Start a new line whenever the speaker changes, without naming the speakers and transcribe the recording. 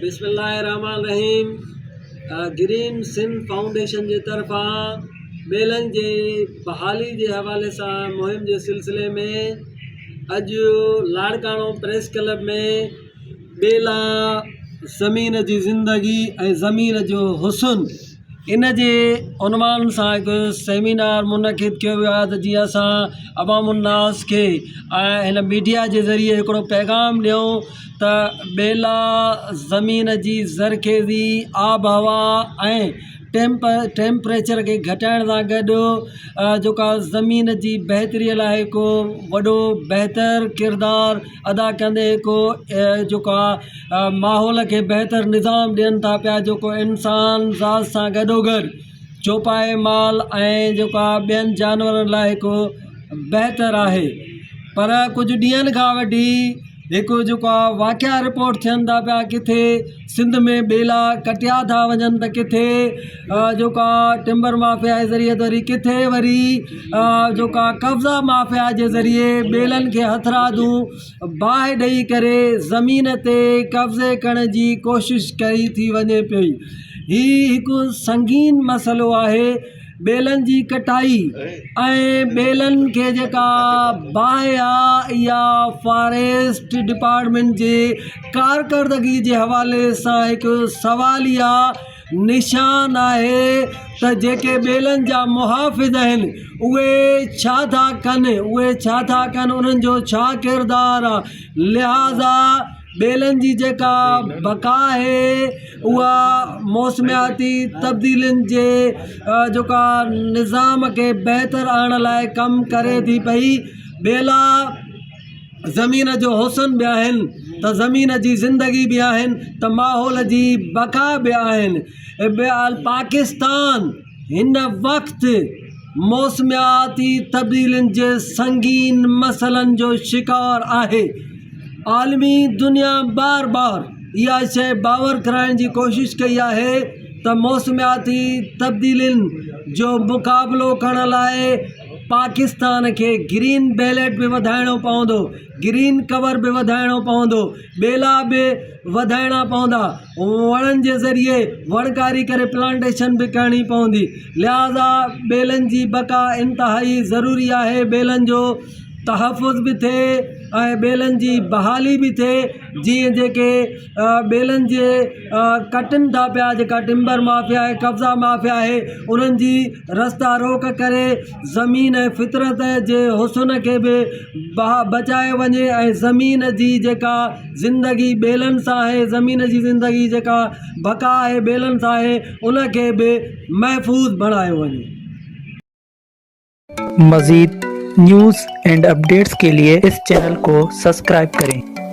बिस्मिल्लाहिर्रहमानिर्रहीम। Green Sindh foundation जे तरफ़ां बेलन जे बहाली जे हवाले सां मुहिम जे सिलसिले में अॼु लाड़काणो प्रेस क्लब में बेला ज़मीन जी ज़िंदगी ऐं ज़मीन जो हुस्न इन जे उनवान सां हिकु सेमिनार मुनक़िद कयो वियो आहे त जीअं असां अवामुन्नास खे ऐं हिन मीडिया जे ज़रिए हिकिड़ो पैगाम ॾियूं त बेला ज़मीन जी ज़रखेज़ी आब हवा ऐं टेम्परेचर खे घटाइण सां गॾु जेका ज़मीन जी बहितरीअ लाइ हिकु वॾो बहितर किरदारु अदा कंदे हिकु जेका माहौल खे बहितर निज़ाम ॾियनि था पिया, जेको इंसान ज़ात सां गॾोगॾु चौपाए माल ऐं जेका ॿियनि जानवरनि लाइ हिकु बहितर आहे। पर कुझु ॾींहंनि खां वठी हिकु जेका वाक़िया रिपोर्ट थियनि था पिया, किथे सिंध में बेला कटिया था वञनि त किथे जेका टिम्बर माफ़िया जे ज़रिए वरी किथे वरी जेका कब्ज़ा माफ़िया जे ज़रिए बेलनि खे हथरादूं बाहि ॾेई करे ज़मीन ते कब्ज़े करण जी कोशिशि कई थी वञे पई। हीउ हिकु संगीन मसइलो आहे। बेलनि जी कटाई ऐं बेलनि खे जेका बाहि आहे इहा फॉरेस्ट डिपार्टमेंट जे कारकर्दगी जे हवाले सां हिकु सवालिया निशान आहे त जेके बेलनि जा मुहाफ़िज़ आहिनि उहे छा था कनि, उन्हनि जो छा किरदारु आहे। लिहाज़ा बेलनि जी जेका बका आहे उहा मौसमियाती तब्दीलियुनि जे जेका निज़ाम खे बहितर आणण लाइ कमु करे थी पई। बेला ज़मीन जो हुस्न बि आहिनि त ज़मीन जी ज़िंदगी बि आहिनि त माहौल जी बका बि आहिनि। पाकिस्तान हिन वक़्तु मौसमियाती तब्दीलियुनि जे संगीन मसइलनि जो शिकार आहे। आलमी दुनिया बार बार इहा शइ बावर कराइण जी कोशिशि कई आहे त मौसमियाती तब्दीलियुनि जो मुक़ाबिलो करण लाइ पाकिस्तान खे ग्रीन बेल्ट बि वधाइणो पवंदो, ग्रीन कवर बि वधाइणो पवंदो, बेला बि वधाइणा पवंदा, वणनि जे ज़रिए वणकारी करे प्लांटेशन बि करणी पवंदी। लिहाज़ा बेलनि जी बका इंतिहाई ज़रूरी आहे। बेलनि जो तहफ़ुज़ बि थिए ऐं बेलनि जी बहाली बि थिए। जीअं जेके बेलनि जे कटनि था पिया, जेका टिम्बर माफ़िया आहे, कब्ज़ा माफ़िया आहे, उन्हनि जी रस्ता रोक करे ज़मीन ऐं फितरत जे हुस्न खे बि बचाए वञे ऐं ज़मीन जी जेका ज़िंदगी बेलनि सां आहे, ज़मीन जी ज़िंदगी जेका बका आहे बेलनि सां आहे, उनखे बि महफ़ूज़ बणायो वञे।
मज़ीद न्यूज़ एंड अपडेट्स के लिए इस चैनल को सब्सक्राइब करें।